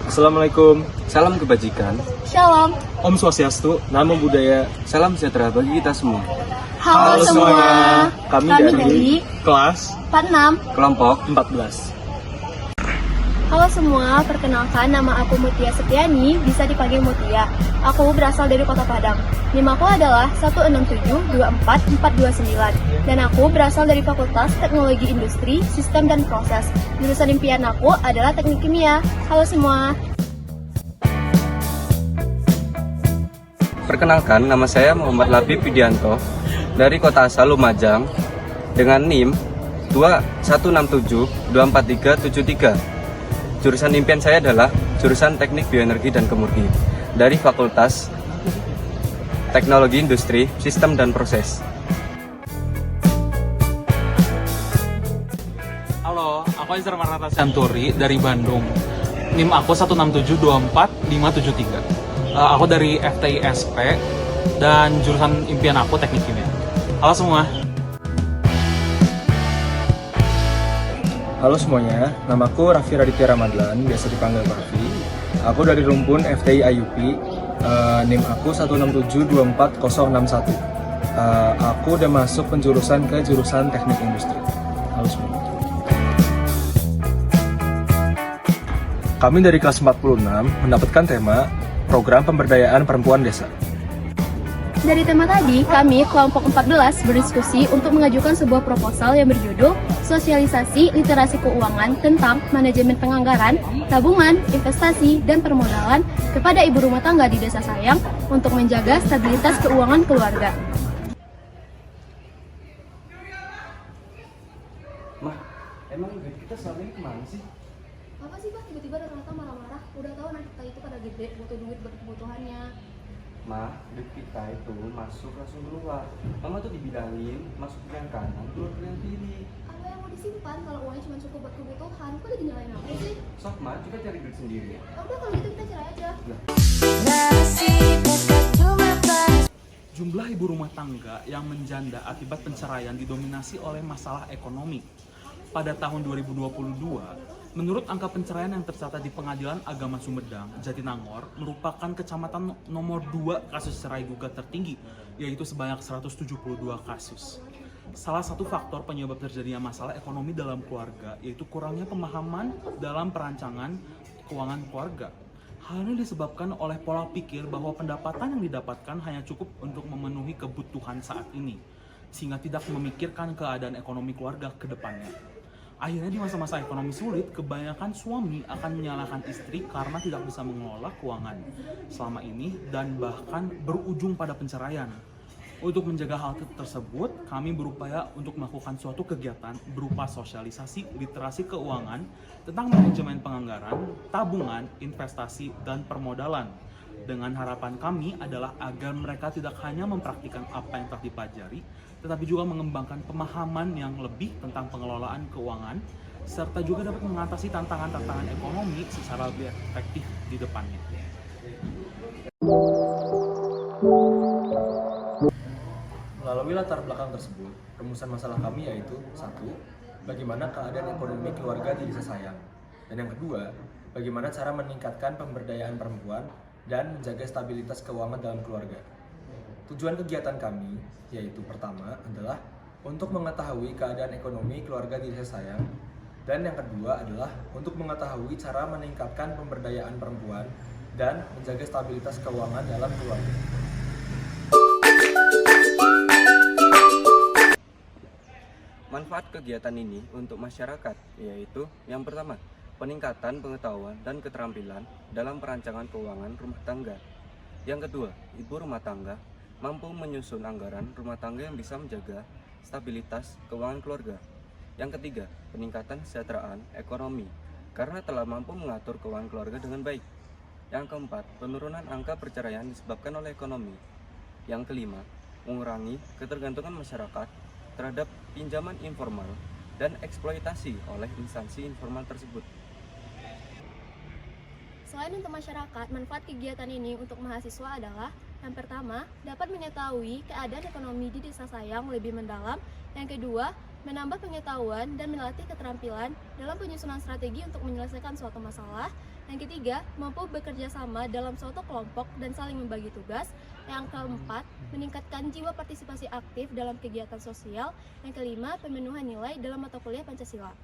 Assalamualaikum, salam kebajikan, Shalom. Om Swastiastu, Namo Buddhaya, salam sejahtera bagi kita semua. Halo semua. Kami dari kelas 46. kelompok 14. Halo semua, perkenalkan nama aku Mutia Setiani, bisa dipanggil Mutia. Aku berasal dari Kota Padang. NIM aku adalah 167244429 dan aku berasal dari Fakultas Teknologi Industri, Sistem dan Proses. Jurusan impian aku adalah Teknik Kimia. Halo semua. Perkenalkan, nama saya Muhammad Labib Widianto dari Kota asal Lumajang dengan NIM 2167243373. Jurusan impian saya adalah jurusan Teknik Bioenergi dan Kemurni dari Fakultas Teknologi Industri, Sistem dan Proses. Halo, aku Aizar Marnata Santuri dari Bandung. NIM aku 167245573. Aku dari FTI SP dan jurusan impian aku Teknik Kimia. Halo semua. Halo semuanya, namaku Raffi Raditya Ramadhan, biasa dipanggil Raffi. Aku dari Rumpun FTI IUP, NIM aku 167246061. Aku udah masuk penjurusan ke jurusan Teknik Industri. Halo semua. Kami dari kelas 46 mendapatkan tema Program Pemberdayaan Perempuan Desa. Dari tema tadi, kami kelompok 14 berdiskusi untuk mengajukan sebuah proposal yang berjudul Sosialisasi Literasi Keuangan tentang Manajemen Penganggaran, Tabungan, Investasi, dan Permodalan kepada ibu rumah tangga di Desa Sayang untuk menjaga stabilitas keuangan keluarga. Mah, emang duit kita selama ini kemana sih? Apa sih, Pak? Tiba-tiba Renata marah-marah. Udah tahu anak kita itu pada gede, butuh duit buat kebutuhannya. Mah, duit kita itu masuk langsung keluar. Mama tuh dibilangin masuk ke yang kanan, keluar ke yang kiri. Apa yang mau disimpan kalau uangnya cuma cukup buat kebutuhan? Kok jadi nyalain aku sih? Sok, Ma, kita cari duit sendiri. Ya udah kalau gitu kita cerai aja. Jumlah ibu rumah tangga yang menjanda akibat penceraian didominasi oleh masalah ekonomi. Pada tahun 2022, menurut angka penceraian yang tercatat di Pengadilan Agama Sumedang, Jatinangor, merupakan kecamatan nomor 2 kasus cerai gugat tertinggi, yaitu sebanyak 172 kasus. Salah satu faktor penyebab terjadinya masalah ekonomi dalam keluarga yaitu kurangnya pemahaman dalam perancangan keuangan keluarga. Hal ini disebabkan oleh pola pikir bahwa pendapatan yang didapatkan hanya cukup untuk memenuhi kebutuhan saat ini, sehingga tidak memikirkan keadaan ekonomi keluarga ke depannya. Akhirnya di masa-masa ekonomi sulit, kebanyakan suami akan menyalahkan istri karena tidak bisa mengelola keuangan selama ini dan bahkan berujung pada penceraian. Untuk menjaga hal tersebut, kami berupaya untuk melakukan suatu kegiatan berupa sosialisasi literasi keuangan tentang manajemen penganggaran, tabungan, investasi, dan permodalan. Dengan harapan kami adalah agar mereka tidak hanya mempraktikkan apa yang telah dipelajari, tetapi juga mengembangkan pemahaman yang lebih tentang pengelolaan keuangan, serta juga dapat mengatasi tantangan-tantangan ekonomi secara lebih efektif di depannya. Melalui latar belakang tersebut, rumusan masalah kami yaitu 1. Bagaimana keadaan ekonomi keluarga di Desa Sayang. Dan yang kedua, bagaimana cara meningkatkan pemberdayaan perempuan dan menjaga stabilitas keuangan dalam keluarga. Tujuan kegiatan kami yaitu pertama adalah untuk mengetahui keadaan ekonomi keluarga di Desa Sayang, dan yang kedua adalah untuk mengetahui cara meningkatkan pemberdayaan perempuan dan menjaga stabilitas keuangan dalam keluarga. Manfaat kegiatan ini untuk masyarakat yaitu yang pertama, peningkatan pengetahuan dan keterampilan dalam perancangan keuangan rumah tangga. Yang kedua, ibu rumah tangga mampu menyusun anggaran rumah tangga yang bisa menjaga stabilitas keuangan keluarga. Yang ketiga, peningkatan kesejahteraan ekonomi karena telah mampu mengatur keuangan keluarga dengan baik. Yang keempat, penurunan angka perceraian disebabkan oleh ekonomi. Yang kelima, mengurangi ketergantungan masyarakat terhadap pinjaman informal dan eksploitasi oleh instansi informal tersebut. Selain untuk masyarakat, manfaat kegiatan ini untuk mahasiswa adalah yang pertama, dapat mengetahui keadaan ekonomi di Desa Sayang lebih mendalam. Yang kedua, menambah pengetahuan dan melatih keterampilan dalam penyusunan strategi untuk menyelesaikan suatu masalah. Yang ketiga, mampu bekerja sama dalam suatu kelompok dan saling membagi tugas. Yang keempat, meningkatkan jiwa partisipasi aktif dalam kegiatan sosial. Yang kelima, pemenuhan nilai dalam mata kuliah Pancasila.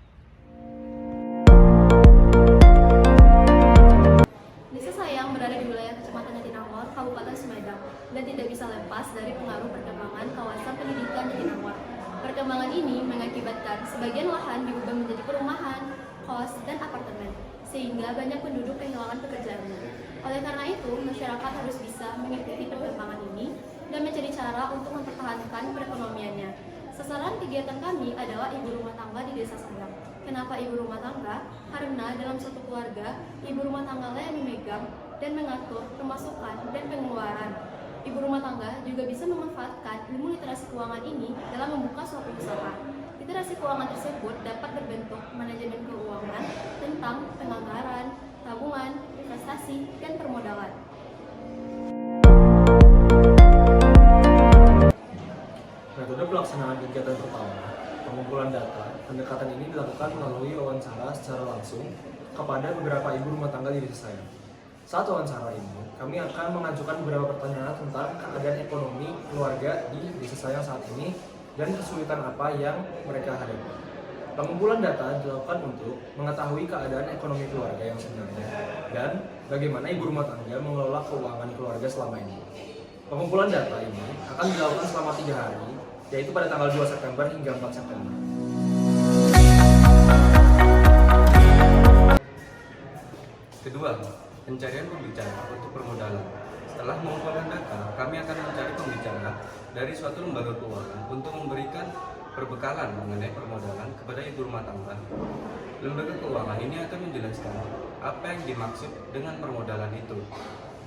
Desa Sayang berada di wilayah Kecamatan Jatinangor, Kabupaten Sumedang, dan tidak bisa lepas dari pengaruh perkembangan kawasan pendidikan Jatinangor. Perkembangan ini mengakibatkan sebagian lahan diubah menjadi perumahan, kos, dan apartemen, sehingga banyak penduduk kehilangan pekerjaannya. Oleh karena itu, masyarakat harus bisa mengikuti perkembangan ini dan mencari cara untuk mempertahankan perekonomiannya. Sasaran kegiatan kami adalah ibu rumah tangga di Desa Sayang. Kenapa ibu rumah tangga? Karena dalam suatu keluarga, ibu rumah tangga yang memegang dan mengatur pemasukan dan pengeluaran. Ibu rumah tangga juga bisa memanfaatkan ilmu literasi keuangan ini dalam membuka suatu usaha. Literasi keuangan tersebut dapat berbentuk manajemen keuangan tentang penganggaran, tabungan, investasi, dan permodalan. Metode pelaksanaan kegiatan pertama, pengumpulan data. Pendekatan ini dilakukan melalui wawancara secara langsung kepada beberapa ibu rumah tangga di desa saya. Saat wawancara ini, kami akan mengajukan beberapa pertanyaan tentang keadaan ekonomi keluarga di desa saya saat ini dan kesulitan apa yang mereka hadapi. Pengumpulan data dilakukan untuk mengetahui keadaan ekonomi keluarga yang sebenarnya dan bagaimana ibu rumah tangga mengelola keuangan keluarga selama ini. Pengumpulan data ini akan dilakukan selama 3 hari, yaitu pada tanggal 2 September hingga 4 September. Kedua, pencarian pembicara untuk permodalan. Setelah mengumpulkan data, kami akan mencari pembicara dari suatu lembaga keuangan untuk memberikan perbekalan mengenai permodalan kepada ibu rumah tangga. Lembaga keuangan ini akan menjelaskan apa yang dimaksud dengan permodalan itu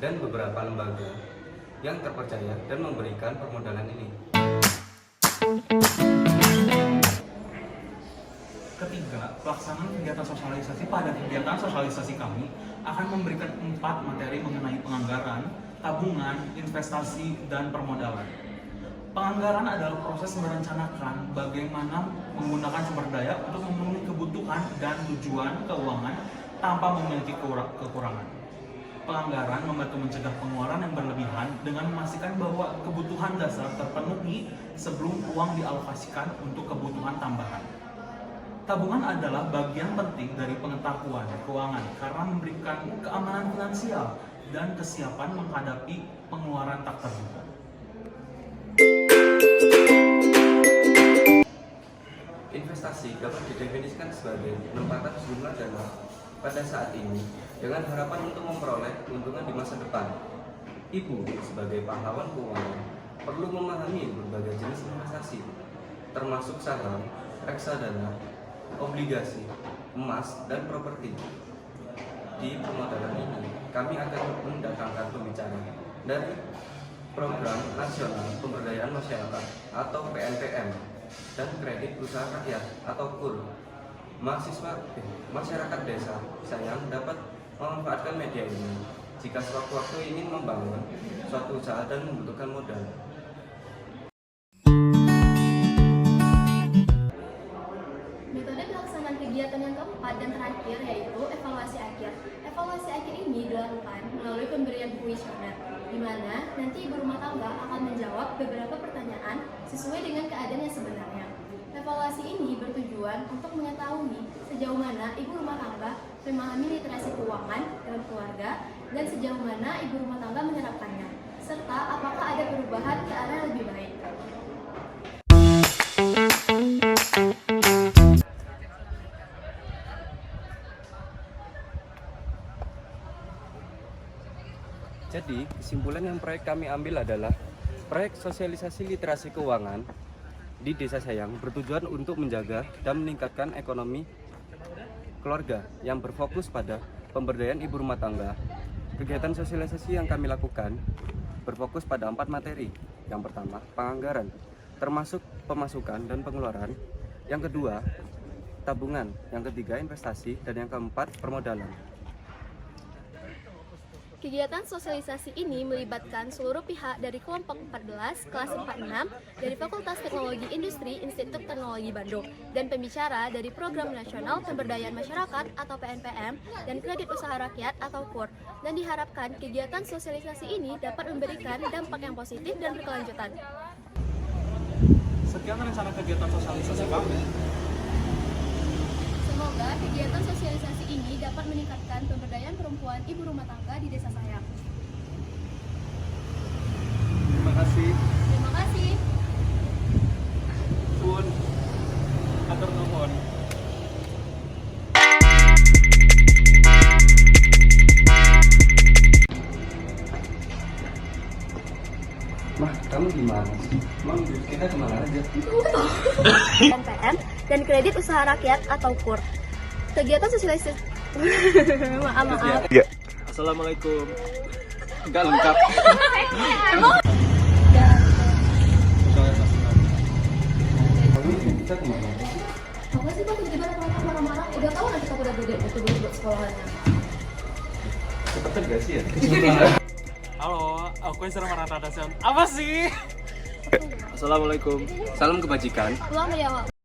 dan beberapa lembaga yang terpercaya dan memberikan permodalan ini. Ketiga, pelaksanaan kegiatan sosialisasi. Pada kegiatan sosialisasi kami akan memberikan 4 materi mengenai penganggaran, tabungan, investasi, dan permodalan. Penganggaran adalah proses merencanakan bagaimana menggunakan sumber daya untuk memenuhi kebutuhan dan tujuan keuangan tanpa memiliki kekurangan. Penganggaran membantu mencegah pengeluaran yang berlebihan dengan memastikan bahwa kebutuhan dasar terpenuhi sebelum uang dialokasikan untuk kebutuhan tambahan. Tabungan adalah bagian penting dari pengetahuan keuangan karena memberikan keamanan finansial dan kesiapan menghadapi pengeluaran tak terduga. Investasi dapat didefinisikan sebagai penempatan sejumlah dana pada saat ini dengan harapan untuk memperoleh keuntungan di masa depan. Ibu sebagai pahlawan keuangan perlu memahami berbagai jenis investasi, termasuk saham, reksadana, obligasi, emas, dan properti. Di permodalan ini, kami akan mendatangkan pembicara dari Program Nasional Pemberdayaan Masyarakat atau PNPM dan Kredit Usaha Rakyat atau KUR. Masyarakat desa Sayang dapat memanfaatkan media ini jika sewaktu-waktu ingin membangun suatu usaha dan membutuhkan modal. Metode pelaksanaan kegiatan yang keempat dan terakhir yaitu evaluasi akhir. Evaluasi akhir ini dilakukan melalui pemberian kuesioner, di mana nanti ibu rumah tangga akan menjawab beberapa pertanyaan sesuai dengan keadaan yang sebenarnya. Evaluasi ini bertujuan untuk mengetahui sejauh mana ibu rumah tangga memahami literasi keuangan dalam keluarga dan sejauh mana ibu rumah tangga menerapkannya, serta apakah ada perubahan ke arah yang lebih baik. Jadi, kesimpulan yang proyek kami ambil adalah proyek sosialisasi literasi keuangan di Desa Sayang bertujuan untuk menjaga dan meningkatkan ekonomi keluarga yang berfokus pada pemberdayaan ibu rumah tangga. Kegiatan sosialisasi yang kami lakukan berfokus pada 4 materi. Yang pertama, penganggaran, termasuk pemasukan dan pengeluaran. Yang kedua, tabungan. Yang ketiga, investasi. Dan yang keempat, permodalan. Kegiatan sosialisasi ini melibatkan seluruh pihak dari kelompok 14, kelas 46, dari Fakultas Teknologi Industri Institut Teknologi Bandung, dan pembicara dari Program Nasional Pemberdayaan Masyarakat atau PNPM dan Kredit Usaha Rakyat atau KUR. Dan diharapkan kegiatan sosialisasi ini dapat memberikan dampak yang positif dan berkelanjutan. Sekian rencana kegiatan sosialisasi kami. Semoga kegiatan sosialisasi ini dapat meningkatkan pemberdayaan perempuan ibu rumah tangga di desa saya. Terima kasih. Terima kasih. Pun, atur nuhun. Mah, kamu gimana sih? Mang, kita kemana aja? PNPM dan Kredit Usaha Rakyat atau KUR. Kegiatan sosialisasi maaf. Assalamualaikum. Enggak lengkap. Kita kemana aja sih? Apa sih Pak tiba-tiba datang marah-marah? Udah tahu nanti kamu udah gede buat sekolahannya. Cepet gak sih ya? Halo, aku Isra Maranatha. Apa sih? Assalamualaikum. Salam kebajikan. Pulang ya, Pak.